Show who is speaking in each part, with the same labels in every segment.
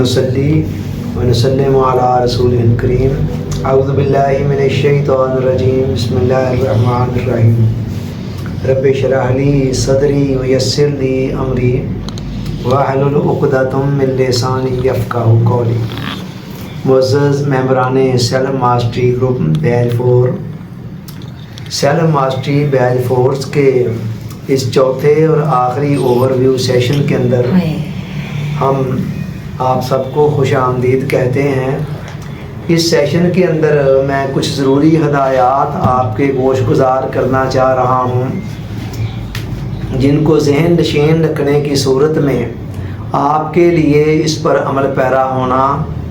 Speaker 1: ونصلي ونسلم على رسوله الكريم اعوذ باللہ من الشیطان الرجیم بسم اللہ الرحمن الرحیم رب اشرح لی صدری ویسر لی امری واحلل عقدۃ من لسانی یفقہوا قولی۔ معزز ممبران سیلف ماسٹری گروپ بیج 4، سیلف ماسٹری بیج 4 کے اس چوتھے اور آخری اوور ویو سیشن کے اندر ہم آپ سب کو خوش آمدید کہتے ہیں۔ اس سیشن کے اندر میں کچھ ضروری ہدایات آپ کے گوش گزار کرنا چاہ رہا ہوں، جن کو ذہن نشین رکھنے کی صورت میں آپ کے لیے اس پر عمل پیرا ہونا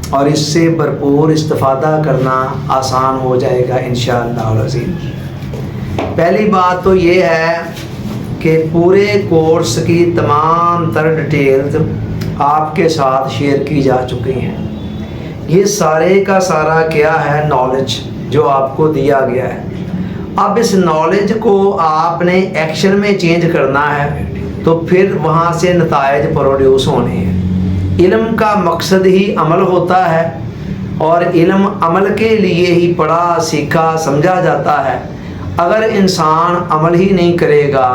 Speaker 1: اور اس سے بھرپور استفادہ کرنا آسان ہو جائے گا انشاءاللہ العزیز۔ پہلی بات تو یہ ہے کہ پورے کورس کی تمام تر ڈیٹیلز آپ کے ساتھ شیئر کی جا چکی ہیں۔ یہ سارے کا سارا کیا ہے، نالج جو آپ کو دیا گیا ہے۔ اب اس نالج کو آپ نے ایکشن میں چینج کرنا ہے تو پھر وہاں سے نتائج پروڈیوس ہونے ہیں۔ علم کا مقصد ہی عمل ہوتا ہے اور علم عمل کے لیے ہی پڑھا سیکھا سمجھا جاتا ہے۔ اگر انسان عمل ہی نہیں کرے گا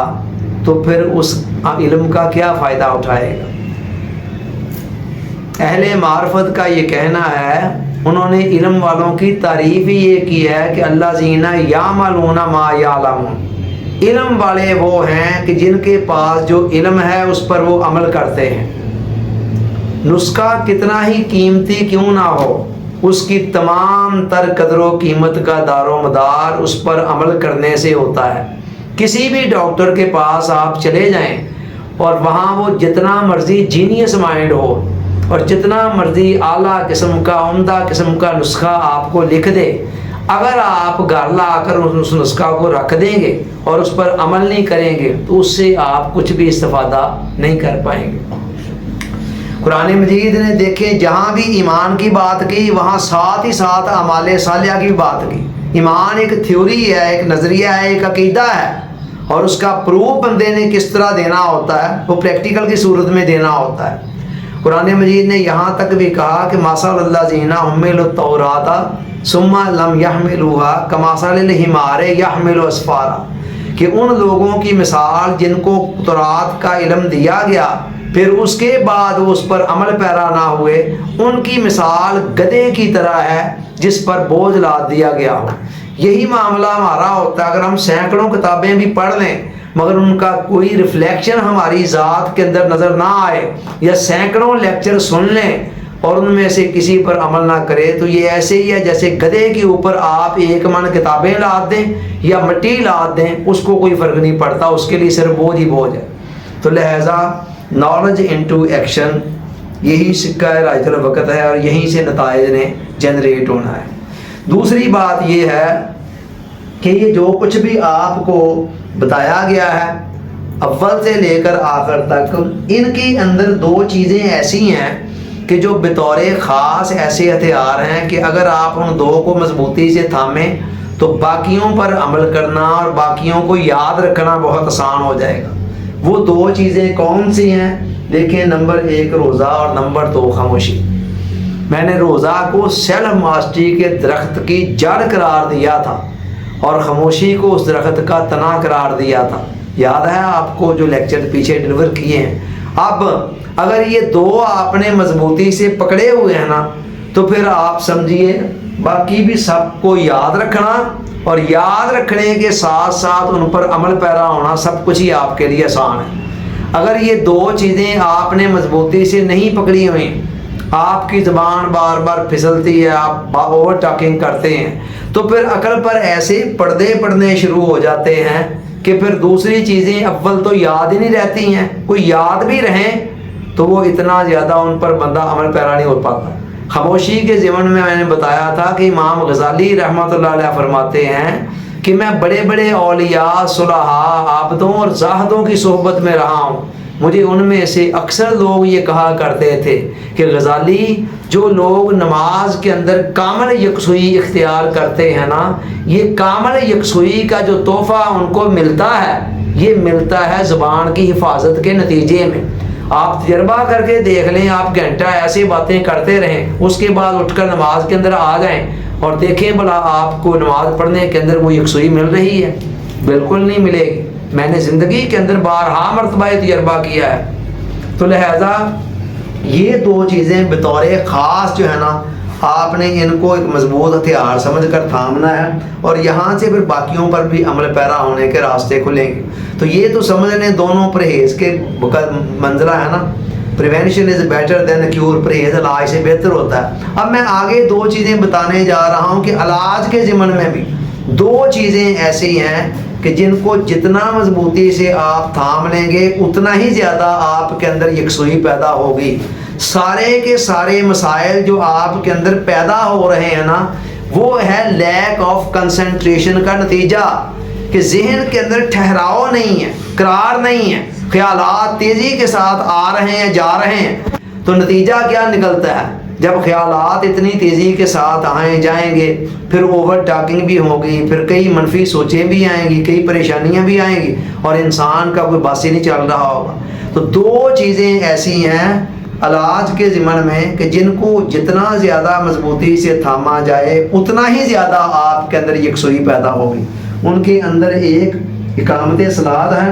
Speaker 1: تو پھر اس علم کا کیا فائدہ اٹھائے گا؟ اہل معرفت کا یہ کہنا ہے، انہوں نے علم والوں کی تعریف ہی یہ کی ہے کہ الذین یعملون ما یعلمون، علم والے وہ ہیں کہ جن کے پاس جو علم ہے اس پر وہ عمل کرتے ہیں۔ نسخہ کتنا ہی قیمتی کیوں نہ ہو، اس کی تمام تر قدر و قیمت کا دار و مدار اس پر عمل کرنے سے ہوتا ہے۔ کسی بھی ڈاکٹر کے پاس آپ چلے جائیں اور وہاں وہ جتنا مرضی جینیس مائنڈ ہو اور جتنا مرضی اعلیٰ قسم کا عمدہ قسم کا نسخہ آپ کو لکھ دے، اگر آپ گھر لا کر اس نسخہ کو رکھ دیں گے اور اس پر عمل نہیں کریں گے تو اس سے آپ کچھ بھی استفادہ نہیں کر پائیں گے۔ قرآن مجید نے دیکھیں جہاں بھی ایمان کی بات کی وہاں ساتھ ہی ساتھ اعمال صالحہ کی بات کی۔ ایمان ایک تھیوری ہے، ایک نظریہ ہے، ایک عقیدہ ہے، اور اس کا پروف بندے نے کس طرح دینا ہوتا ہے وہ پریکٹیکل کی صورت میں دینا ہوتا ہے۔ قرآن مجید نے یہاں تک بھی کہا کہ مثل الذین حملوا التوراۃ ثم لم یحملوها کمثل الحمار یحمل اسفارا، کہ ان لوگوں کی مثال جن کو تورات کا علم دیا گیا پھر اس کے بعد وہ اس پر عمل پیرا نہ ہوئے، ان کی مثال گدھے کی طرح ہے جس پر بوجھ لاد دیا گیا ہو۔ یہی معاملہ ہمارا ہوتا ہے۔ اگر ہم سینکڑوں کتابیں بھی پڑھ لیں مگر ان کا کوئی ریفلیکشن ہماری ذات کے اندر نظر نہ آئے، یا سینکڑوں لیکچر سن لیں اور ان میں سے کسی پر عمل نہ کرے، تو یہ ایسے ہی ہے جیسے گدھے کے اوپر آپ 1 من کتابیں لاد دیں یا مٹی لاد دیں، اس کو کوئی فرق نہیں پڑتا، اس کے لیے صرف بوجھ ہی بوجھ ہے۔ تو لہٰذا نالج انٹو ایکشن یہی سکہ راجت الوقت ہے اور یہیں سے نتائج نے جنریٹ ہونا ہے۔ دوسری بات یہ ہے کہ یہ جو کچھ بھی آپ کو بتایا گیا ہے اول سے لے کر آخر تک، ان کے اندر 2 چیزیں ایسی ہیں کہ جو بطور خاص ایسے ہتھیار ہیں کہ اگر آپ ان 2 کو مضبوطی سے تھامیں تو باقیوں پر عمل کرنا اور باقیوں کو یاد رکھنا بہت آسان ہو جائے گا۔ وہ 2 چیزیں کون سی ہیں؟ دیکھیں، نمبر 1 روزہ اور نمبر 2 خاموشی۔ میں نے روزہ کو سیلف ماسٹری کے درخت کی جڑ قرار دیا تھا اور خاموشی کو اس درخت کا تنا قرار دیا تھا۔ یاد ہے آپ کو جو لیکچر پیچھے ڈلیور کیے ہیں؟ اب اگر یہ 2 آپ نے مضبوطی سے پکڑے ہوئے ہیں نا تو پھر آپ سمجھیے باقی بھی سب کو یاد رکھنا اور یاد رکھنے کے ساتھ ساتھ ان پر عمل پیرا ہونا سب کچھ ہی آپ کے لیے آسان ہے۔ اگر یہ 2 چیزیں آپ نے مضبوطی سے نہیں پکڑی ہوئی، آپ کی زبان بار بار پھسلتی ہے، آپ اوور ٹاکنگ کرتے ہیں، تو پھر عقل پر ایسے پردے پڑنے شروع ہو جاتے ہیں کہ پھر دوسری چیزیں اول تو یاد ہی نہیں رہتی ہیں، کوئی یاد بھی رہیں تو وہ اتنا زیادہ ان پر بندہ عمل پیرا نہیں ہو پاتا۔ خاموشی کے ضمن میں نے بتایا تھا کہ امام غزالی رحمۃ اللہ علیہ فرماتے ہیں کہ میں بڑے بڑے اولیاء، صلحاء، عابدوں اور زاہدوں کی صحبت میں رہا ہوں۔ مجھے ان میں سے اکثر لوگ یہ کہا کرتے تھے کہ غزالی، جو لوگ نماز کے اندر کامل یکسوئی اختیار کرتے ہیں نا، یہ کامل یکسوئی کا جو تحفہ ان کو ملتا ہے یہ ملتا ہے زبان کی حفاظت کے نتیجے میں، آپ تجربہ کر کے دیکھ لیں، آپ گھنٹہ ایسی باتیں کرتے رہیں، اس کے بعد اٹھ کر نماز کے اندر آ جائیں اور دیکھیں بھلا آپ کو نماز پڑھنے کے اندر وہ یکسوئی مل رہی ہے؟ بالکل نہیں ملے گی۔ میں نے زندگی کے اندر بارہا مرتبہ یہ تجربہ کیا ہے۔ تو لہذا یہ دو چیزیں بطور خاص جو ہے نا، آپ نے ان کو ایک مضبوط ہتھیار سمجھ کر تھامنا ہے، اور یہاں سے پھر باقیوں پر بھی عمل پیرا ہونے کے راستے کھلیں گے۔ تو یہ تو سمجھ لیں دونوں پرہیز کے منزلہ ہے نا، prevention is better than cure, پرہیز علاج سے بہتر ہوتا ہے۔ اب میں آگے دو چیزیں بتانے جا رہا ہوں کہ علاج کے ضمن میں بھی دو چیزیں ایسی ہیں کہ جن کو جتنا مضبوطی سے آپ تھام لیں گے اتنا ہی زیادہ آپ کے اندر یکسوئی پیدا ہوگی۔ سارے کے سارے مسائل جو آپ کے اندر پیدا ہو رہے ہیں نا، وہ ہے لیک آف کنسنٹریشن کا نتیجہ، کہ ذہن کے اندر ٹھہراؤ نہیں ہے، قرار نہیں ہے، خیالات تیزی کے ساتھ آ رہے ہیں جا رہے ہیں۔ تو نتیجہ کیا نکلتا ہے؟ جب خیالات اتنی تیزی کے ساتھ آئیں جائیں گے، پھر اوور ٹاکنگ بھی ہوگی، پھر کئی منفی سوچیں بھی آئیں گی، کئی پریشانیاں بھی آئیں گی، اور انسان کا کوئی باسی نہیں چل رہا ہوگا۔ تو دو چیزیں ایسی ہیں علاج کے ضمن میں کہ جن کو جتنا زیادہ مضبوطی سے تھاما جائے اتنا ہی زیادہ آپ کے اندر یکسوئی پیدا ہوگی۔ ان کے اندر ایک اقامت صلاۃ ہے،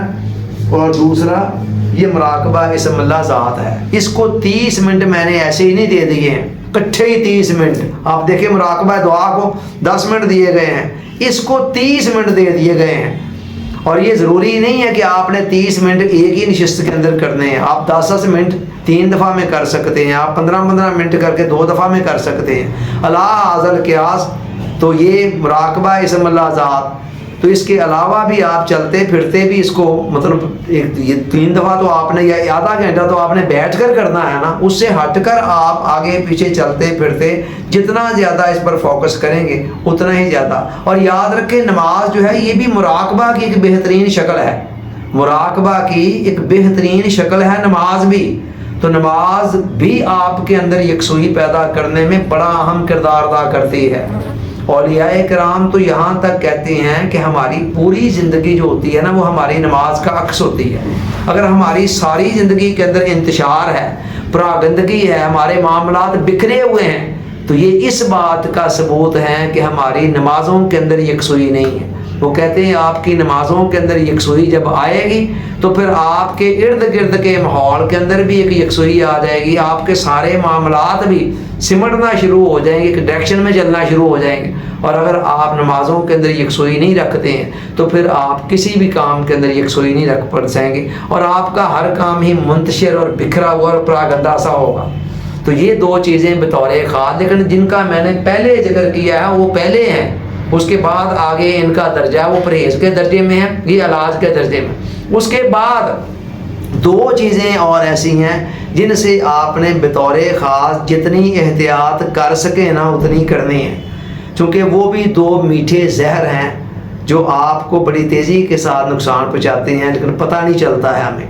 Speaker 1: اور دوسرا یہ مراقبہ اسم اللہ ذات ہے۔ اس کو 30 منٹ میں نے ایسے ہی نہیں دے دیے ہیں، کٹھے ہی 30 منٹ۔ آپ دیکھیں مراقبہ دعا کو 10 منٹ دیے گئے ہیں، اس کو 30 منٹ دے دیے گئے ہیں۔ اور یہ ضروری نہیں ہے کہ آپ نے 30 منٹ ایک ہی نشست کے اندر کرنے ہیں، آپ 10 منٹ 3 دفعہ میں کر سکتے ہیں، آپ 15 منٹ کر کے 2 دفعہ میں کر سکتے ہیں۔ اللہ حاضل قیاس۔ تو یہ مراقبہ اسم اللہ ذات، تو اس کے علاوہ بھی آپ چلتے پھرتے بھی اس کو مطلب یہ 3 دفعہ تو آپ نے، یا آدھا گھنٹہ تو آپ نے بیٹھ کر کرنا ہے نا، اس سے ہٹ کر آپ آگے پیچھے چلتے پھرتے جتنا زیادہ اس پر فوکس کریں گے اتنا ہی زیادہ۔ اور یاد رکھیں نماز جو ہے یہ بھی مراقبہ کی ایک بہترین شکل ہے، مراقبہ کی ایک بہترین شکل ہے نماز بھی۔ تو نماز بھی آپ کے اندر یکسوئی پیدا کرنے میں بڑا اہم کردار ادا کرتی ہے۔ اولیاء کرام تو یہاں تک کہتے ہیں کہ ہماری پوری زندگی جو ہوتی ہے نا وہ ہماری نماز کا عکس ہوتی ہے۔ اگر ہماری ساری زندگی کے اندر انتشار ہے، پراگندگی ہے، ہمارے معاملات بکھرے ہوئے ہیں، تو یہ اس بات کا ثبوت ہے کہ ہماری نمازوں کے اندر یکسوئی نہیں ہے۔ وہ کہتے ہیں آپ کی نمازوں کے اندر یکسوئی جب آئے گی تو پھر آپ کے ارد گرد کے ماحول کے اندر بھی ایک یکسوئی آ جائے گی، آپ کے سارے معاملات بھی سمٹنا شروع ہو جائیں گے، ایک ڈائریکشن میں چلنا شروع ہو جائیں گے۔ اور اگر آپ نمازوں کے اندر یکسوئی نہیں رکھتے ہیں تو پھر آپ کسی بھی کام کے اندر یکسوئی نہیں رکھ پڑ سکیں گے، اور آپ کا ہر کام ہی منتشر اور بکھرا ہوا اور پراگندہ سا ہوگا۔ تو یہ دو چیزیں بطور خاص، لیکن جن کا میں نے پہلے ذکر کیا ہے وہ پہلے ہیں، اس کے بعد آگے ان کا درجہ وہ پرہیز کے درجے میں ہے، یہ علاج کے درجے میں۔ اس کے بعد دو چیزیں اور ایسی ہیں جن سے آپ نے بطور خاص جتنی احتیاط کر سکے نا اتنی کرنی ہے، چونکہ وہ بھی دو میٹھے زہر ہیں جو آپ کو بڑی تیزی کے ساتھ نقصان پہنچاتے ہیں، لیکن پتہ نہیں چلتا ہے ہمیں۔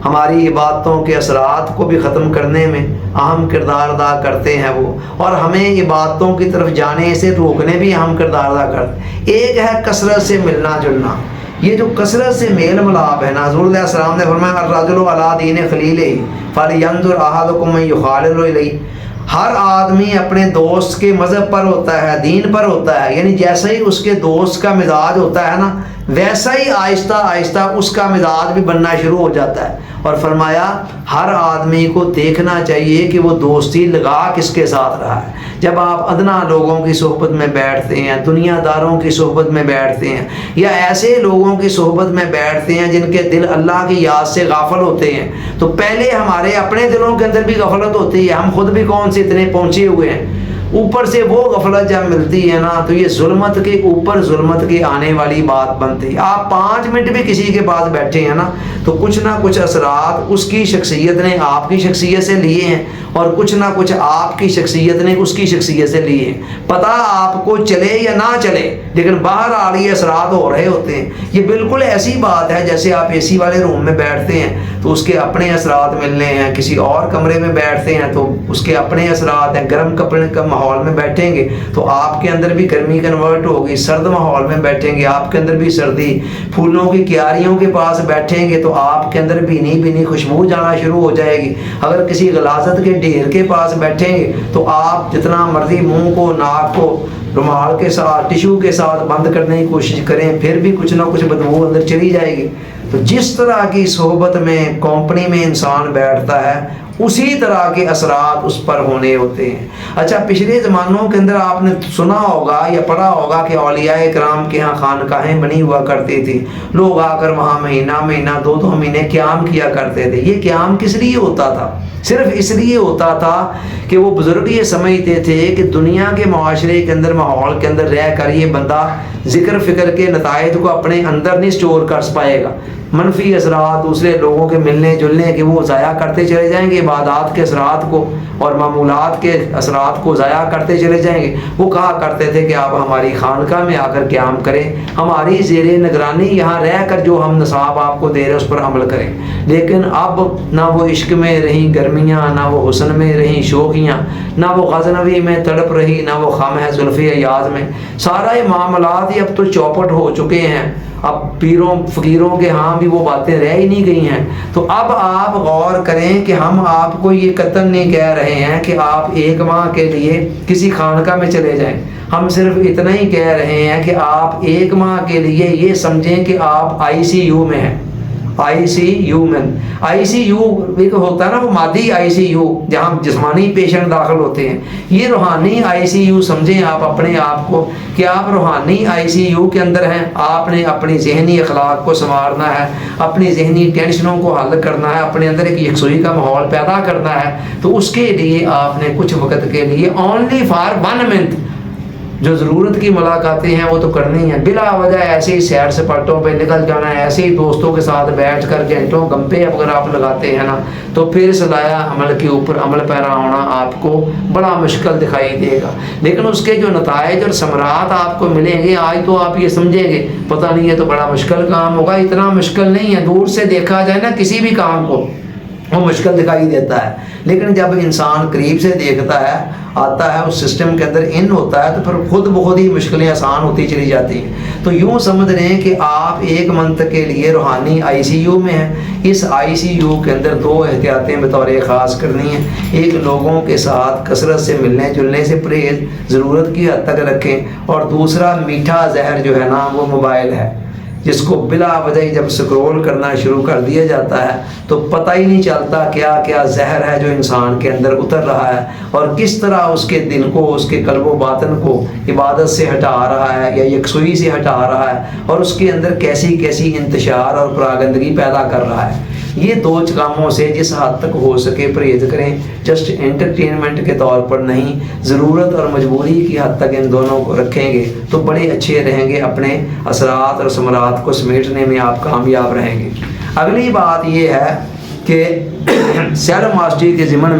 Speaker 1: ہماری عبادتوں کے اثرات کو بھی ختم کرنے میں اہم کردار ادا کرتے ہیں وہ، اور ہمیں عبادتوں کی طرف جانے سے روکنے بھی اہم کردار ادا کرتے ہیں۔ ایک ہے کثرت سے ملنا جلنا، یہ جو کثرت سے میل ملاپ ہے نا، حضور علیہ السلام نے فرمایا الرجل علی دین خلیلہ فلینظر احدکم من یخالل الیہ، ہر آدمی اپنے دوست کے مذہب پر ہوتا ہے، دین پر ہوتا ہے، یعنی جیسا ہی اس کے دوست کا مزاج ہوتا ہے نا ویسا ہی آہستہ آہستہ اس کا مزاج بھی بننا شروع ہو جاتا ہے۔ اور فرمایا ہر آدمی کو دیکھنا چاہیے کہ وہ دوستی لگا کس کے ساتھ رہا ہے۔ جب آپ ادنا لوگوں کی صحبت میں بیٹھتے ہیں، دنیا داروں کی صحبت میں بیٹھتے ہیں، یا ایسے لوگوں کی صحبت میں بیٹھتے ہیں جن کے دل اللہ کی یاد سے غافل ہوتے ہیں، تو پہلے ہمارے اپنے دلوں کے اندر بھی غفلت ہوتی ہے، ہم خود بھی کون سے اتنے پہنچے ہوئے ہیں، اوپر سے وہ غفلت جب ملتی ہے نا تو یہ ظلمت کے اوپر ظلمت کے آنے والی بات بنتی ہے۔ آپ 5 منٹ بھی کسی کے پاس بیٹھے ہیں نا تو کچھ نہ کچھ اثرات اس کی شخصیت نے آپ کی شخصیت سے لیے ہیں، اور کچھ نہ کچھ آپ کی شخصیت نے اس کی شخصیت سے لی ہے. پتہ آپ کو چلے یا نہ چلے لیکن باہر آ رہی اثرات ہو رہے ہوتے ہیں. یہ بالکل ایسی بات ہے جیسے آپ اے سی والے روم میں بیٹھتے ہیں تو اس کے اپنے اثرات ملنے ہیں, کسی اور کمرے میں بیٹھتے ہیں تو اس کے اپنے اثرات ہیں. گرم کپڑے کا ماحول میں بیٹھیں گے تو آپ کے اندر بھی گرمی کنورٹ ہوگی, سرد ماحول میں بیٹھیں گے آپ کے اندر بھی سردی, پھولوں کی کیاریوں کے پاس بیٹھیں گے تو آپ کے اندر بھینی بھینی خوشبو جانا شروع ہو جائے گی. اگر کسی غلاظت کے ڈھیر کے پاس بیٹھیں گے تو آپ جتنا مرضی منہ کو ناک کو رومال کے ساتھ ٹشو کے ساتھ بند کرنے کی کوشش کریں پھر بھی کچھ نہ کچھ بدبو اندر چلی جائے گی. تو جس طرح کی صحبت میں کمپنی میں انسان بیٹھتا ہے اسی طرح کے اثرات اس پر ہونے ہوتے ہیں. اچھا, پچھلے زمانوں کے اندر آپ نے سنا ہوگا یا پڑھا ہوگا کہ اولیاء کرام کے ہاں خانقاہیں بنی ہوا کرتی تھی, لوگ آ کر وہاں مہینہ مہینہ 2 مہینے قیام کیا کرتے تھے. یہ قیام کس لیے ہوتا تھا؟ صرف اس لیے ہوتا تھا کہ وہ بزرگ یہ سمجھتے تھے کہ دنیا کے معاشرے کے اندر ماحول کے اندر رہ کر یہ بندہ ذکر فکر کے نتائج کو اپنے اندر نہیں سٹور کر پائے گا. منفی اثرات دوسرے لوگوں کے ملنے جلنے کے وہ ضائع کرتے چلے جائیں گے, عبادات کے اثرات کو اور معمولات کے اثرات کو ضائع کرتے چلے جائیں گے. وہ کہا کرتے تھے کہ آپ ہماری خانقاہ میں آ کر قیام کریں, ہماری زیر نگرانی یہاں رہ کر جو ہم نصاب آپ کو دے رہے اس پر عمل کریں. لیکن اب نہ وہ عشق میں رہیں گرمیاں, نہ وہ حسن میں رہیں شوخیاں, نہ وہ غزنوی میں تڑپ رہی, نہ وہ خم ہے زلف ایاز میں. سارا یہ معاملات ہی اب تو چوپٹ ہو چکے ہیں. اب پیروں فقیروں کے ہاں بھی وہ باتیں رہ ہی نہیں گئی ہیں. تو اب آپ غور کریں کہ ہم آپ کو یہ قطعاً نہیں کہہ رہے ہیں کہ آپ 1 ماہ کے لیے کسی خانقاہ میں چلے جائیں. ہم صرف اتنا ہی کہہ رہے ہیں کہ آپ 1 ماہ کے لیے یہ سمجھیں کہ آپ ICU میں ہیں. ICU میں ICU ایک ہوتا ہے نا وہ مادی ICU جہاں جسمانی پیشنٹ داخل ہوتے ہیں, یہ روحانی ICU سمجھیں آپ اپنے آپ کو کہ آپ روحانی ICU کے اندر ہیں. آپ نے اپنی ذہنی اخلاق کو سنوارنا ہے, اپنی ذہنی ٹینشنوں کو حل کرنا ہے, اپنے اندر ایک یکسوئی کا ماحول پیدا کرنا ہے. تو اس کے لیے آپ نے کچھ وقت کے لیے only for 1 month جو ضرورت کی ملاقاتیں ہیں وہ تو کرنی ہیں. بلا وجہ ایسے ہی سیر سپاٹوں پہ نکل جانا ہے, ایسے ہی دوستوں کے ساتھ بیٹھ کر گھنٹوں گپے اگر آپ لگاتے ہیں نا تو پھر صلاح عمل کے اوپر عمل پیرا ہونا آپ کو بڑا مشکل دکھائی دے گا. لیکن اس کے جو نتائج اور ثمرات آپ کو ملیں گے آج تو آپ یہ سمجھیں گے پتہ نہیں ہے تو بڑا مشکل کام ہوگا. اتنا مشکل نہیں ہے, دور سے دیکھا جائے نا کسی بھی کام کو وہ مشکل دکھائی دیتا ہے, لیکن جب انسان قریب سے دیکھتا ہے آتا ہے اس سسٹم کے اندر ان ہوتا ہے تو پھر خود بخود ہی مشکلیں آسان ہوتی چلی جاتی ہیں. تو یوں سمجھ رہے ہیں کہ آپ 1 منتھ کے لیے روحانی ICU میں ہیں. اس ICU کے اندر 2 احتیاطیں بطور خاص کرنی ہیں. ایک, لوگوں کے ساتھ کثرت سے ملنے جلنے سے پرہیز ضرورت کی حد تک رکھیں, اور دوسرا میٹھا زہر جو ہے نا وہ موبائل ہے, جس کو بلا وجہ جب سکرول کرنا شروع کر دیا جاتا ہے تو پتہ ہی نہیں چلتا کیا کیا زہر ہے جو انسان کے اندر اتر رہا ہے اور کس طرح اس کے دل کو اس کے قلب و باطن کو عبادت سے ہٹا رہا ہے یا یکسوئی سے ہٹا رہا ہے, اور اس کے اندر کیسی کیسی انتشار اور پراگندگی پیدا کر رہا ہے. یہ 2 کاموں سے جس حد تک ہو سکے پرہیز کریں. جسٹ انٹرٹینمنٹ کے طور پر نہیں, ضرورت اور مجبوری کی حد تک ان دونوں کو رکھیں گے تو بڑے اچھے رہیں گے. اپنے اثرات اور ثمرات کو سمیٹنے میں آپ کامیاب رہیں گے. اگلی بات یہ ہے کہ سیلف ماسٹری کے ضمن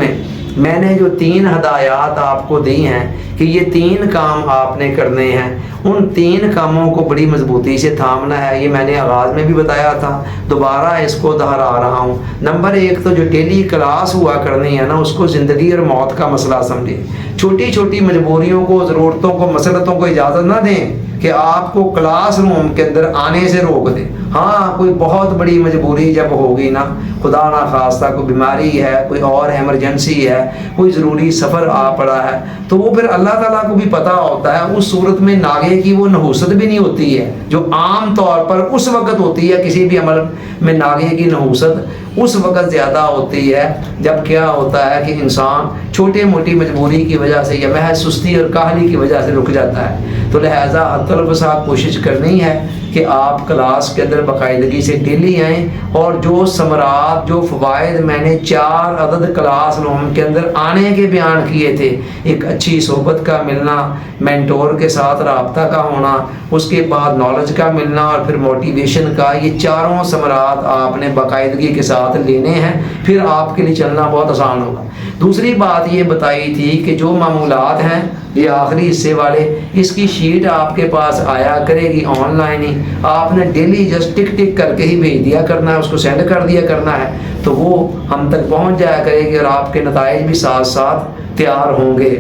Speaker 1: میں نے جو 3 ہدایات آپ کو دی ہیں کہ یہ 3 کام آپ نے کرنے ہیں, ان 3 کاموں کو بڑی مضبوطی سے تھامنا ہے. یہ میں نے آغاز میں بھی بتایا تھا, دوبارہ اس کو دہرا رہا ہوں. نمبر 1 تو جو ڈیلی کلاس ہوا کرنی ہے نا اس کو زندگی اور موت کا مسئلہ سمجھیں. چھوٹی چھوٹی مجبوریوں کو, ضرورتوں کو, مسئلتوں کو اجازت نہ دیں کہ آپ کو کلاس روم کے اندر آنے سے روک دیں. ہاں کوئی بہت بڑی مجبوری جب ہوگی نا, خدا نہ خواستہ کوئی بیماری ہے, کوئی اور ایمرجنسی ہے, کوئی ضروری سفر آ پڑا ہے, تو وہ پھر اللہ تعالیٰ کو بھی پتہ ہوتا ہے اس صورت میں ناگے کی وہ نحوست بھی نہیں ہوتی ہے جو عام طور پر اس وقت ہوتی ہے. کسی بھی عمل میں ناگے کی نحوست اس وقت زیادہ ہوتی ہے جب کیا ہوتا ہے کہ انسان چھوٹے موٹی مجبوری کی وجہ سے یا محض سستی اور کاہلی کی وجہ سے رک جاتا ہے. تو لہٰذا حتی الوسع کوشش کرنی ہے کہ آپ کلاس کے اندر باقاعدگی سے ڈیلی آئیں، اور جو ثمرات، جو فوائد میں نے 4 عدد کلاس روم کے اندر آنے کے بیان کیے تھے، ایک اچھی صحبت کا ملنا، مینٹور کے ساتھ رابطہ کا ہونا، اس کے بعد نالج کا ملنا، اور پھر موٹیویشن کا، یہ چاروں ثمرات آپ نے باقاعدگی کے ساتھ لینے ہیں، پھر آپ کے لیے چلنا بہت آسان ہوگا۔ دوسری بات یہ بتائی تھی کہ جو معمولات ہیں یہ آخری حصے والے، اس کی شیٹ آپ کے پاس آیا کرے گی آن لائن ہی، آپ نے ڈیلی جسٹ ٹک ٹک کر کے ہی بھیج دیا کرنا ہے، اس کو سینڈ کر دیا کرنا ہے، تو وہ ہم تک پہنچ جایا کرے گی، اور آپ کے نتائج بھی ساتھ ساتھ تیار ہوں گے۔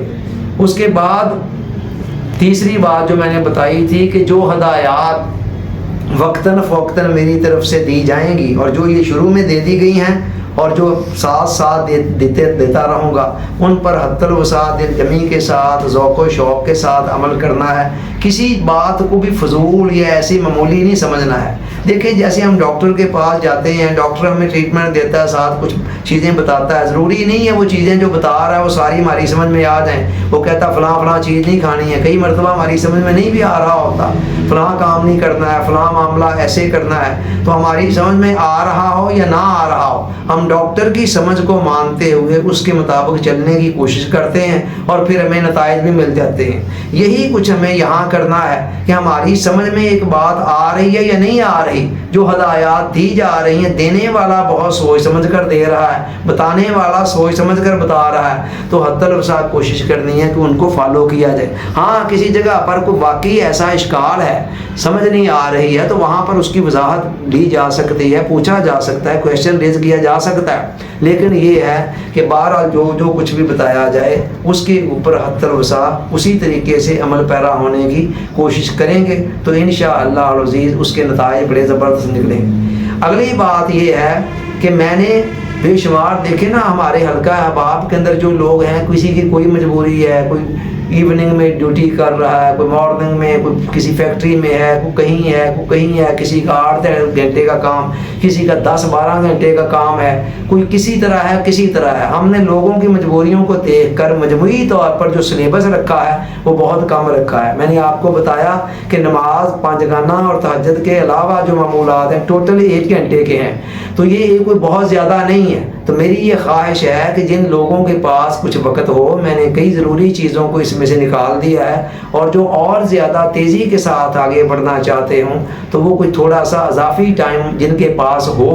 Speaker 1: اس کے بعد تیسری بات جو میں نے بتائی تھی کہ جو ہدایات وقتاً فوقتاً میری طرف سے دی جائیں گی، اور جو یہ شروع میں دے دی گئی ہیں اور جو ساتھ ساتھ دیتا رہوں گا، ان پر حتی الوسع دل جمی کے ساتھ، ذوق و شوق کے ساتھ عمل کرنا ہے۔ کسی بات کو بھی فضول یا ایسی معمولی نہیں سمجھنا ہے۔ دیکھیں جیسے ہم ڈاکٹر کے پاس جاتے ہیں، ڈاکٹر ہمیں ٹریٹمنٹ دیتا ہے، ساتھ کچھ چیزیں بتاتا ہے، ضروری نہیں ہے وہ چیزیں جو بتا رہا ہے وہ ساری ہماری سمجھ میں آ جائیں۔ وہ کہتا فلاں فلاں چیز نہیں کھانی ہے، کئی مرتبہ ہماری سمجھ میں نہیں بھی آ رہا ہوتا، فلاں کام نہیں کرنا ہے، فلاں معاملہ ایسے کرنا ہے، تو ہماری سمجھ میں آ رہا ہو یا نہ آ رہا ہو، ہم ڈاکٹر کی سمجھ کو مانتے ہوئے اس کے مطابق چلنے کی کوشش کرتے ہیں، اور پھر ہمیں نتائج بھی مل جاتے ہیں۔ یہی کچھ ہمیں یہاں کرنا ہے کہ ہماری سمجھ میں ایک بات آ رہی ہے یا نہیں آ رہی، جو ہدایات دی جا رہی ہیں، دینے والا بہت سوچ سمجھ کر دے رہا ہے، بتانے والا سوچ سمجھ کر بتا رہا ہے، تو حتی الوسع کوشش کرنی ہے کہ ان کو فالو کیا جائے۔ ہاں کسی جگہ پر کوئی واقعی ایسا اشکال ہے، سمجھ نہیں آ رہی ہے، تو وہاں پر اس کی وضاحت لی جا سکتی ہے، پوچھا جا سکتا ہے، کویشچن ریز کیا جا سکتا ہے، لیکن یہ ہے کہ بہرحال جو کچھ بھی بتایا جائے اس کے اوپر حتی الوسع اسی طریقے سے عمل پیرا ہونے کی کوشش کریں گے، تو انشاءاللہ العزیز اس کے نتائج بڑے زبردست نکلیں گے۔ اگلی بات یہ ہے کہ میں نے بے شمار دیکھے نا ہمارے حلقہ احباب کے اندر جو لوگ ہیں، کسی کی کوئی مجبوری ہے، کوئی ایوننگ میں ڈیوٹی کر رہا ہے، کوئی مارننگ میں، کوئی کسی فیکٹری میں ہے، کوئی کہیں ہے، کوئی کہیں ہے، کسی کا 8 گھنٹے کا کام، کسی کا 10-12 گھنٹے کا کام ہے، کوئی کسی طرح ہے، کسی طرح ہے۔ ہم نے لوگوں کی مجبوریوں کو دیکھ کر مجموعی طور پر جو سلیبس رکھا ہے وہ بہت کم رکھا ہے۔ میں نے آپ کو بتایا کہ نماز 5 گانا اور تہجد کے علاوہ جو معمولات ہیں ٹوٹل 1 گھنٹے کے ہیں، تو یہ کوئی بہت زیادہ نہیں ہے۔ تو میری یہ خواہش ہے کہ جن لوگوں کے پاس کچھ وقت ہو، میں نے کئی ضروری چیزوں کو اس میں سے نکال دیا ہے، اور جو اور زیادہ تیزی کے ساتھ آگے بڑھنا چاہتے ہوں تو وہ کوئی تھوڑا سا اضافی ٹائم جن کے پاس ہو،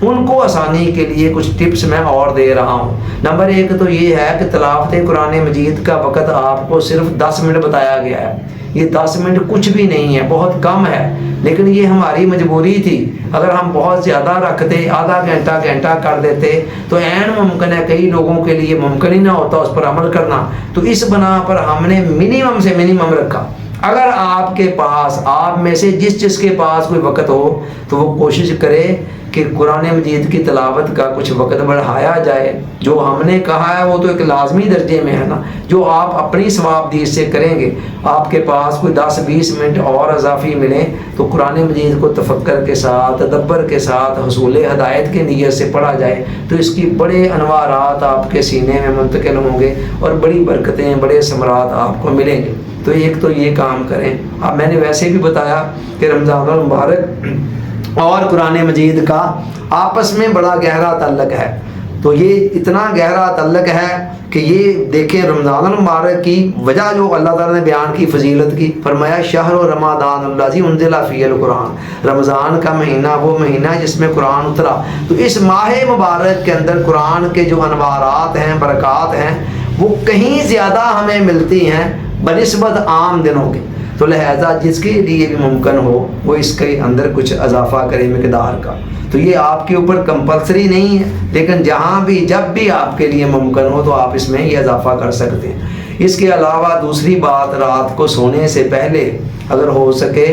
Speaker 1: ان کو آسانی کے لیے کچھ ٹپس میں اور دے رہا ہوں۔ نمبر 1 تو یہ ہے کہ تلاوت قرآن مجید کا وقت آپ کو صرف 10 منٹ بتایا گیا ہے۔ یہ 10 منٹ کچھ بھی نہیں ہے، بہت کم ہے، لیکن یہ ہماری مجبوری تھی۔ اگر ہم بہت زیادہ رکھتے، آدھا گھنٹہ کر دیتے، تو عین ممکن ہے کئی لوگوں کے لیے ممکن ہی نہ ہوتا اس پر عمل کرنا، تو اس بنا پر ہم نے منیمم سے منیمم رکھا۔ اگر آپ کے پاس، آپ میں سے جس کے پاس کوئی وقت ہو تو وہ کوشش کرے کہ قرآن مجید کی تلاوت کا کچھ وقت بڑھایا جائے۔ جو ہم نے کہا ہے وہ تو ایک لازمی درجے میں ہے نا، جو آپ اپنی ثوابدید سے کریں گے، آپ کے پاس کوئی 10-20 منٹ اور اضافی ملیں تو قرآن مجید کو تفکر کے ساتھ، تدبر کے ساتھ، حصول ہدایت کی نیت سے پڑھا جائے، تو اس کی بڑے انوارات آپ کے سینے میں منتقل ہوں گے، اور بڑی برکتیں، بڑے ثمرات آپ کو ملیں گے۔ تو ایک تو یہ کام کریں۔ اب میں نے ویسے بھی بتایا کہ رمضان المبارک اور قرآن مجید کا آپس میں بڑا گہرا تعلق ہے، تو یہ اتنا گہرا تعلق ہے کہ یہ دیکھیں رمضان المبارک کی وجہ جو اللہ تعالیٰ نے بیان کی فضیلت کی، فرمایا شہر رمضان الذی انزل فیہ القرآن، رمضان کا مہینہ وہ مہینہ جس میں قرآن اترا۔ تو اس ماہ مبارک کے اندر قرآن کے جو انوارات ہیں، برکات ہیں، وہ کہیں زیادہ ہمیں ملتی ہیں بنسبت عام دنوں کے، تو لہذا جس کے لیے بھی ممکن ہو وہ اس کے اندر کچھ اضافہ کرے مقدار کا۔ تو یہ آپ کے اوپر کمپلسری نہیں ہے، لیکن جہاں بھی جب بھی آپ کے لیے ممکن ہو تو آپ اس میں یہ اضافہ کر سکتے ہیں۔ اس کے علاوہ دوسری بات، رات کو سونے سے پہلے اگر ہو سکے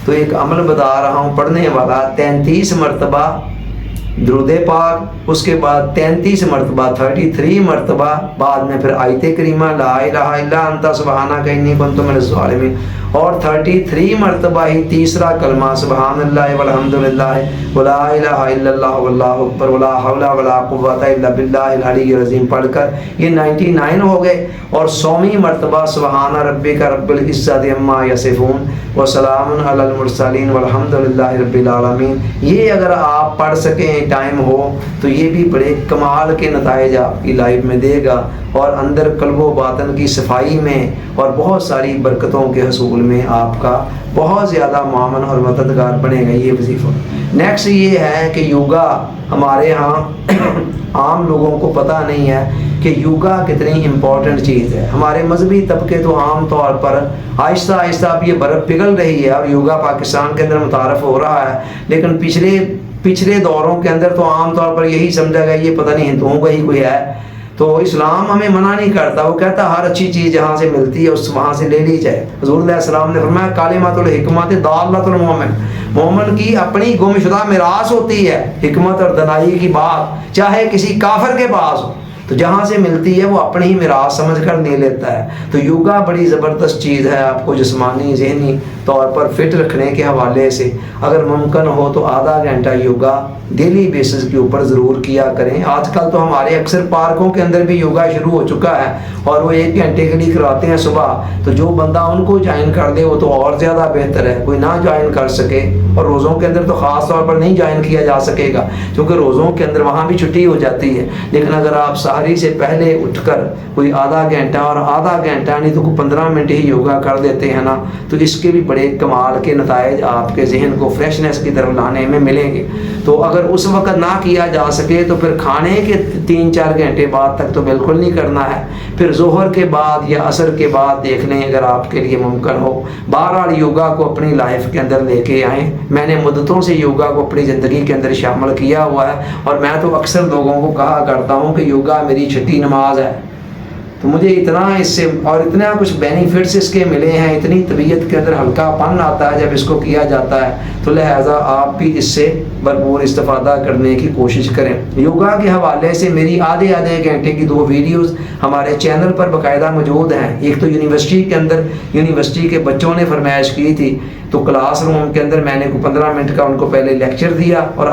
Speaker 1: تو ایک عمل بتا رہا ہوں پڑھنے والا، 33 مرتبہ درود پاک، اس کے بعد 33 مرتبہ 33 مرتبہ بعد میں پھر آیت کریمہ لا الہ الا انت سبحانک انی کنت من الظالمین، اور 33 مرتبہ ہی تیسرا کلمہ سبحان اللہ والحمد للہ ولا الہ الا اللہ واللہ اکبر ولا حول ولا قوۃ الا باللہ العلی العظیم پڑھ کر یہ 99 ہو گئے، اور 100ویں مرتبہ سبحان ربک رب العزت عما یصفون وسلام علی المرسلین والحمد للہ رب العالمین۔ یہ اگر آپ پڑھ سکیں ٹائم ہو تو یہ بھی بڑے کمال کے نتائج آپ کی لائف میں دے گا، اور اندر قلب و باطن کی صفائی میں اور بہت ساری برکتوں کے حصول میں آپ کا بہت زیادہ معاون اور مددگار بنے گا یہ وظیفہ۔ نیکسٹ یہ ہے کہ یوگا ہمارے ہاں عام لوگوں کو پتہ نہیں ہے کہ یوگا کتنی امپورٹنٹ چیز ہے۔ ہمارے مذہبی طبقے تو عام طور پر آہستہ آہستہ اب یہ برف پگھل رہی ہے اور یوگا پاکستان کے اندر متعارف ہو رہا ہے، لیکن پچھلے دوروں کے اندر تو عام طور پر یہی سمجھا گیا یہ پتہ نہیں ہندوؤں کا ہی کوئی ہے۔ تو اسلام ہمیں منع نہیں کرتا، وہ کہتا ہر اچھی چیز جہاں سے ملتی ہے اس وہاں سے لے لی جائے۔ حضور علیہ السلام نے فرمایا کلمۃ الحکمت ضالۃ المؤمن، مومن کی اپنی گم شدہ میراث ہوتی ہے حکمت اور دانائی کی بات، چاہے کسی کافر کے پاس ہو تو جہاں سے ملتی ہے وہ اپنی ہی میراث سمجھ کر لے لیتا ہے۔ تو یوگا بڑی زبردست چیز ہے آپ کو جسمانی ذہنی طور پر فٹ رکھنے کے حوالے سے۔ اگر ممکن ہو تو آدھا گھنٹہ یوگا ڈیلی بیسس کے اوپر ضرور کیا کریں۔ آج کل تو ہمارے اکثر پارکوں کے اندر بھی یوگا شروع ہو چکا ہے اور وہ 1 گھنٹے کے لیے کراتے ہیں صبح، تو جو بندہ ان کو جوائن کر دے وہ تو اور زیادہ بہتر ہے۔ کوئی نہ جوائن کر سکے، اور روزوں کے اندر تو خاص طور پر نہیں جوائن کیا جا سکے گا کیونکہ روزوں کے اندر وہاں بھی چھٹی ہو جاتی ہے، لیکن اگر آپ سحری سے پہلے اٹھ کر کوئی آدھا گھنٹہ اور آدھا گھنٹہ نہیں تو کوئی 15 منٹ ہی یوگا کر دیتے ہیں نا، تو اس کے بھی بڑے کمال کے نتائج آپ کے ذہن کو فریشنس کی طرف لانے میں ملیں گے۔ تو اگر اس وقت نہ کیا جا سکے تو پھر کھانے کے 3-4 گھنٹے بعد تک تو بالکل نہیں کرنا ہے، پھر ظہر کے بعد یا عصر کے بعد دیکھ لیں اگر آپ کے لیے ممکن ہو۔ بہرحال یوگا کو اپنی لائف کے اندر لے کے آئیں۔ میں نے مدتوں سے یوگا کو اپنی زندگی کے اندر شامل کیا ہوا ہے، اور میں تو اکثر لوگوں کو کہا کرتا ہوں کہ یوگا میری چھٹی نماز ہے۔ تو مجھے اتنا اس سے اور اتنا کچھ بینیفٹس اس کے ملے ہیں، اتنی طبیعت کے اندر ہلکا پن آتا ہے جب اس کو کیا جاتا ہے، تو لہٰذا آپ بھی اس سے بھرپور استفادہ کرنے کی کوشش کریں۔ یوگا کے حوالے سے میری آدھے گھنٹے کی 2 ویڈیوز ہمارے چینل پر باقاعدہ موجود ہیں۔ ایک تو یونیورسٹی کے اندر یونیورسٹی کے بچوں نے فرمائش کی تھی، تو کلاس روم کے اندر میں نے 15 منٹ کا ان کو پہلے لیکچر دیا، اور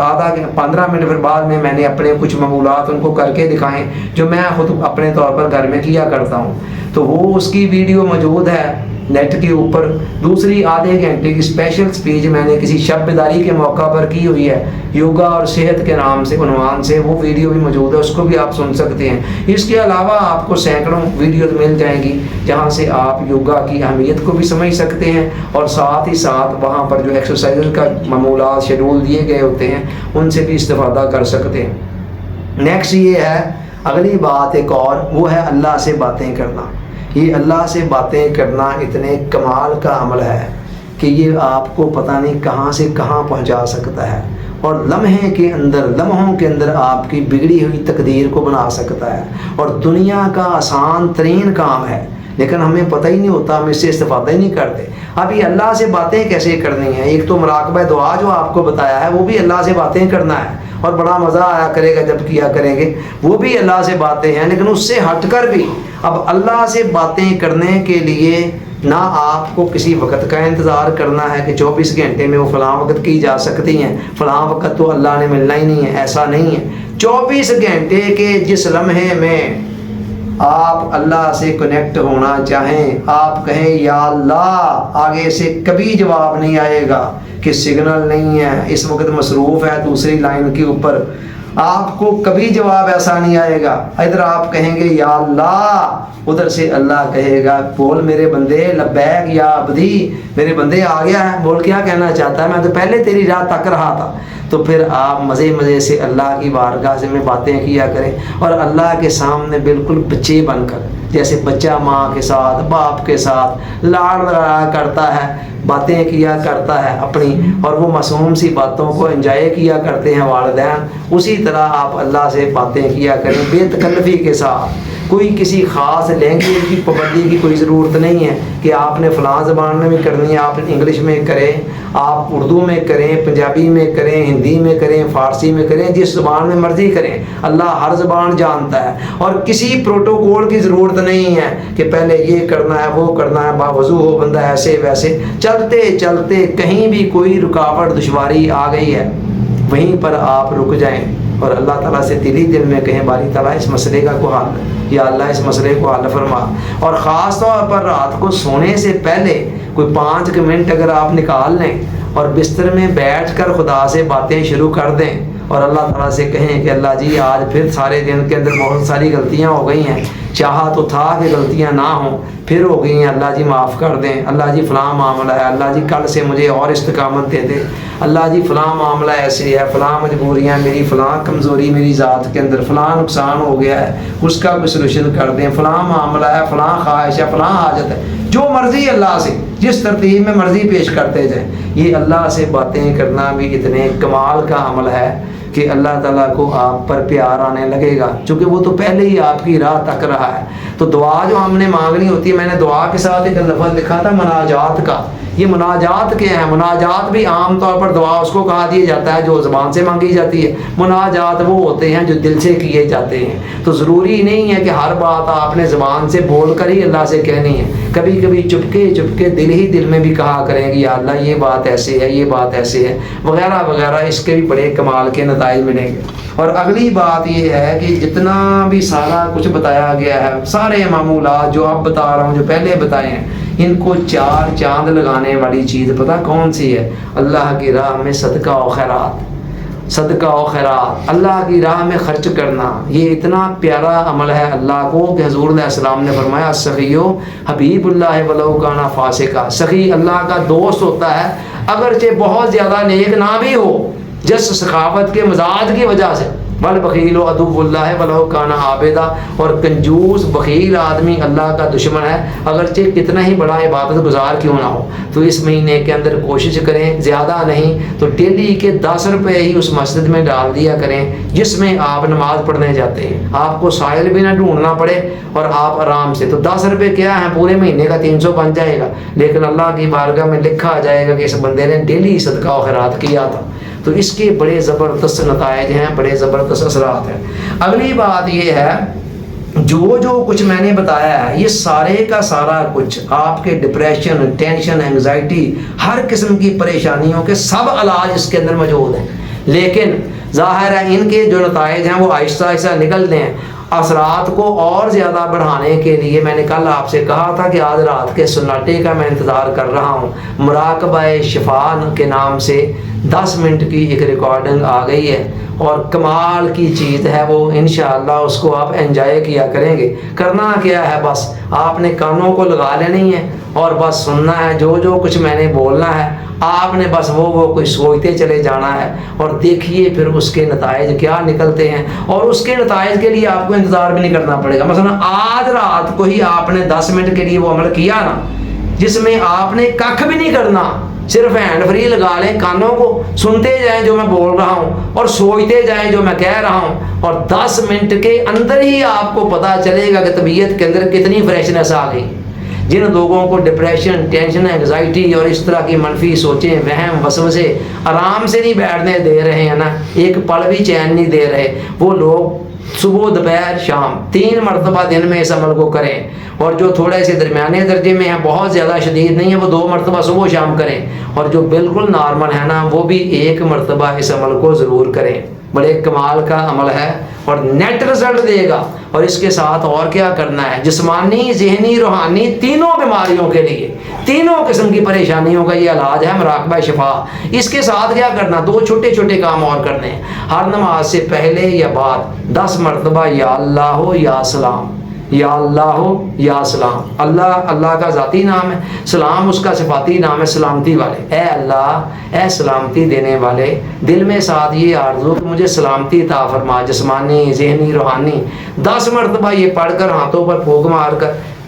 Speaker 1: 15 منٹ پھر بعد میں نے اپنے کچھ معمولات ان کو کر کے دکھائیں جو میں خود اپنے طور پر گھر میں کیا کرتا ہوں، تو وہ اس کی ویڈیو موجود ہے نیٹ کے اوپر۔ دوسری آدھے گھنٹے کی اسپیشل سپیچ میں نے کسی شب بیداری کے موقع پر کی ہوئی ہے، یوگا اور صحت کے نام سے عنوان سے، وہ ویڈیو بھی موجود ہے، اس کو بھی آپ سن سکتے ہیں۔ اس کے علاوہ آپ کو سینکڑوں ویڈیوز مل جائیں گی جہاں سے آپ یوگا کی اہمیت کو بھی سمجھ سکتے ہیں، اور ساتھ ہی ساتھ وہاں پر جو ایکسرسائز کا معمولات شیڈول دیے گئے ہوتے ہیں ان سے بھی استفادہ کر سکتے ہیں۔ نیکسٹ یہ ہے اگلی بات ایک اور، وہ ہے اللہ سے باتیں کرنا۔ یہ اللہ سے باتیں کرنا اتنے کمال کا عمل ہے کہ یہ آپ کو پتہ نہیں کہاں سے کہاں پہنچا سکتا ہے، اور لمحوں کے اندر آپ کی بگڑی ہوئی تقدیر کو بنا سکتا ہے، اور دنیا کا آسان ترین کام ہے، لیکن ہمیں پتہ ہی نہیں ہوتا، ہم اس سے استفادہ ہی نہیں کرتے۔ اب یہ اللہ سے باتیں کیسے کرنی ہیں؟ ایک تو مراقبہ دعا جو آپ کو بتایا ہے وہ بھی اللہ سے باتیں کرنا ہے، اور بڑا مزہ آیا کرے گا جب کیا کریں گے، وہ بھی اللہ سے باتیں ہیں، لیکن اس سے ہٹ کر بھی اب اللہ سے باتیں کرنے کے لیے نہ آپ کو کسی وقت کا انتظار کرنا ہے کہ 24 گھنٹے میں وہ فلاں وقت کی جا سکتی ہیں، فلاں وقت تو اللہ نے ملنا ہی نہیں ہے، ایسا نہیں ہے۔ 24 گھنٹے کے جس لمحے میں آپ اللہ سے کنیکٹ ہونا چاہیں، آپ کہیں یا اللہ، آگے سے کبھی جواب نہیں آئے گا کہ سگنل نہیں ہے، اس وقت مصروف ہے دوسری لائن کے اوپر، آپ کو کبھی جواب ایسا نہیں آئے گا۔ ادھر آپ کہیں گے یا اللہ، ادھر سے اللہ کہے گا بول میرے بندے، لبیک یا عبدی، میرے بندے آ گیا ہے، بول کیا کہنا چاہتا ہے، میں تو پہلے تیری راہ تک رہا تھا۔ تو پھر آپ مزے سے اللہ کی بارگاہ سے میں باتیں کیا کریں، اور اللہ کے سامنے بالکل بچے بن کر، جیسے بچہ ماں کے ساتھ باپ کے ساتھ لاڑ لڑایا کرتا ہے، باتیں کیا کرتا ہے اپنی، اور وہ معصوم سی باتوں کو انجوائے کیا کرتے ہیں والدین، اسی طرح آپ اللہ سے باتیں کیا کریں بے تکلفی کے ساتھ۔ کوئی کسی خاص لینگویج کی پابندی کی کوئی ضرورت نہیں ہے کہ آپ نے فلاں زبان میں بھی کرنی ہے، آپ انگلش میں کریں، آپ اردو میں کریں، پنجابی میں کریں، ہندی میں کریں، فارسی میں کریں، جس زبان میں مرضی کریں، اللہ ہر زبان جانتا ہے۔ اور کسی پروٹوکول کی ضرورت نہیں ہے کہ پہلے یہ کرنا ہے وہ کرنا ہے، باوضو ہو بندہ ایسے ویسے، چلتے چلتے کہیں بھی کوئی رکاوٹ دشواری آ گئی ہے وہیں پر آپ رک جائیں اور اللہ تعالیٰ سے دلی دل میں کہیں باری تعالیٰ اس مسئلے کا کو حل، یا اللہ اس مسئلے کو حل فرما۔ اور خاص طور پر رات کو سونے سے پہلے کوئی 5 منٹ اگر آپ نکال لیں اور بستر میں بیٹھ کر خدا سے باتیں شروع کر دیں اور اللہ تعالیٰ سے کہیں کہ اللہ جی آج پھر سارے دن کے اندر بہت ساری غلطیاں ہو گئی ہیں، چاہا تو تھا کہ غلطیاں نہ ہوں، پھر ہو گئی ہیں، اللہ جی معاف کر دیں، اللہ جی فلاں معاملہ ہے، اللہ جی کل سے مجھے اور استقامت دے دے، اللہ جی فلاں معاملہ ایسے ہے، فلاں مجبوریاں میری، فلاں کمزوری میری ذات کے اندر، فلاں نقصان ہو گیا ہے، اس کا کوئی سلوشن کر دیں، فلاں معاملہ ہے، فلاں خواہش ہے، فلاں حاجت ہے، جو مرضی اللہ سے جس ترتیب میں مرضی پیش کرتے جائیں۔ یہ اللہ سے باتیں کرنا بھی اتنے کمال کا عمل ہے کہ اللہ تعالیٰ کو آپ پر پیار آنے لگے گا، چونکہ وہ تو پہلے ہی آپ کی راہ تک رہا ہے۔ تو دعا جو ہم نے مانگنی ہوتی ہے، میں نے دعا کے ساتھ ایک لفظ لکھا تھا مناجات کا۔ یہ مناجات کیا ہے؟ مناجات بھی عام طور پر دعا اس کو کہا دیا جاتا ہے جو زبان سے مانگی جاتی ہے، مناجات وہ ہوتے ہیں جو دل سے کیے جاتے ہیں۔ تو ضروری نہیں ہے کہ ہر بات آپ نے زبان سے بول کر ہی اللہ سے کہنی ہے، کبھی کبھی چپکے چپکے دل ہی دل میں بھی کہا کریں کہ یا اللہ یہ بات ایسے ہے، یہ بات ایسے ہے، وغیرہ وغیرہ، اس کے بھی بڑے کمال کے نتائج ملیں گے۔ اور اگلی بات یہ ہے کہ جتنا بھی سارا کچھ بتایا گیا ہے، سارے معمولات جو اب بتا رہا ہوں، جو پہلے بتائے ہیں، ان کو 4 چاند لگانے والی چیز پتہ کون سی ہے؟ اللہ کی راہ میں صدقہ و خیرات، صدقہ و خیرات، اللہ کی راہ میں خرچ کرنا۔ یہ اتنا پیارا عمل ہے اللہ کو کہ حضور علیہ السلام نے فرمایا سخیو حبیب اللہ ولو کانا فاسقا، سخی اللہ کا دوست ہوتا ہے اگرچہ بہت زیادہ نیک نہ بھی ہو، جس سخاوت کے مزاج کی وجہ سے۔ والبخیل عدو اللہ ولو کان عابدا، اور کنجوس بخیل آدمی اللہ کا دشمن ہے اگرچہ کتنا ہی بڑا عبادت گزار کیوں نہ ہو۔ تو اس مہینے کے اندر کوشش کریں، زیادہ نہیں تو ڈیلی کے 10 روپے ہی اس مسجد میں ڈال دیا کریں جس میں آپ نماز پڑھنے جاتے ہیں، آپ کو سائل بھی نہ ڈھونڈنا پڑے اور آپ آرام سے۔ تو 10 روپے کیا ہے؟ پورے مہینے کا 300 بن جائے گا، لیکن اللہ کی بارگاہ میں لکھا آ جائے گا کہ اس بندے نے ڈیلی صدقہ و خیرات کیا تھا۔ تو اس کے بڑے زبردست نتائج ہیں، بڑے زبردست اثرات ہیں۔ اگلی بات یہ ہے، جو کچھ میں نے بتایا ہے یہ سارے کا سارا کچھ آپ کے ڈپریشن، ٹینشن، انگزائٹی، ہر قسم کی پریشانیوں کے سب علاج اس کے اندر موجود ہیں، لیکن ظاہر ہے ان کے جو نتائج ہیں وہ آہستہ آہستہ نکلتے ہیں۔ اثرات کو اور زیادہ بڑھانے کے لیے میں نے کل آپ سے کہا تھا کہ آج رات کے سناٹے کا میں انتظار کر رہا ہوں، مراقبہ شفا کے نام سے 10 منٹ کی ایک ریکارڈنگ آ گئی ہے اور کمال کی چیز ہے وہ، انشاءاللہ اس کو آپ انجوائے کیا کریں گے۔ کرنا کیا ہے؟ بس آپ نے کانوں کو لگا لینی ہے اور بس سننا ہے، جو کچھ میں نے بولنا ہے آپ نے بس وہ کوئی سوچتے چلے جانا ہے، اور دیکھیے پھر اس کے نتائج کیا نکلتے ہیں، اور اس کے نتائج کے لیے آپ کو انتظار بھی نہیں کرنا پڑے گا۔ مثلا آج رات کو ہی آپ نے 10 منٹ کے لیے وہ عمل کیا نا، جس میں آپ نے ککھ بھی نہیں کرنا، صرف ہینڈ فری لگا لیں، کانوں کو سنتے جائیں جو میں بول رہا ہوں اور سوچتے جائیں جو میں کہہ رہا ہوں، اور 10 منٹ کے اندر ہی آپ کو پتہ چلے گا کہ طبیعت کے اندر کتنی فریشنس آ گئی۔ جن لوگوں کو ڈپریشن، ٹینشن، انگزائٹی اور اس طرح کی منفی سوچیں، وہم، وسوسے آرام سے نہیں بیٹھنے دے رہے ہیں نا، ایک پل بھی چین نہیں دے رہے، وہ لوگ صبح، دوپہر، شام 3 مرتبہ دن میں اس عمل کو کریں، اور جو تھوڑے سے درمیانے درجے میں ہیں، بہت زیادہ شدید نہیں ہے، وہ 2 مرتبہ صبح و شام کریں، اور جو بالکل نارمل ہے نا وہ بھی 1 مرتبہ اس عمل کو ضرور کریں۔ بڑے کمال کا عمل ہے اور نیٹ رزلٹ دے گا۔ اور اس کے ساتھ اور کیا کرنا ہے؟ جسمانی، ذہنی، روحانی تینوں بیماریوں کے لیے، تینوں قسم کی پریشانیوں کا یہ علاج ہے مراقبہ شفا۔ اس کے ساتھ کیا کرنا؟ 2 چھوٹے چھوٹے کام اور کرنے ہیں۔ ہر نماز سے پہلے یا بعد 10 مرتبہ یا اللہ ہو یا سلام، یا اللہ ہو یا سلام۔ اللہ کا ذاتی نام ہے، سلام اس کا صفاتی نام ہے، سلامتی والے۔ اے اللہ، اے سلامتی دینے والے، دل میں ساتھ یہ آرزو کہ مجھے سلامتی عطا فرما، جسمانی، ذہنی، روحانی۔ 10 مرتبہ یہ پڑھ کر ہاتھوں پر پھونک مار کر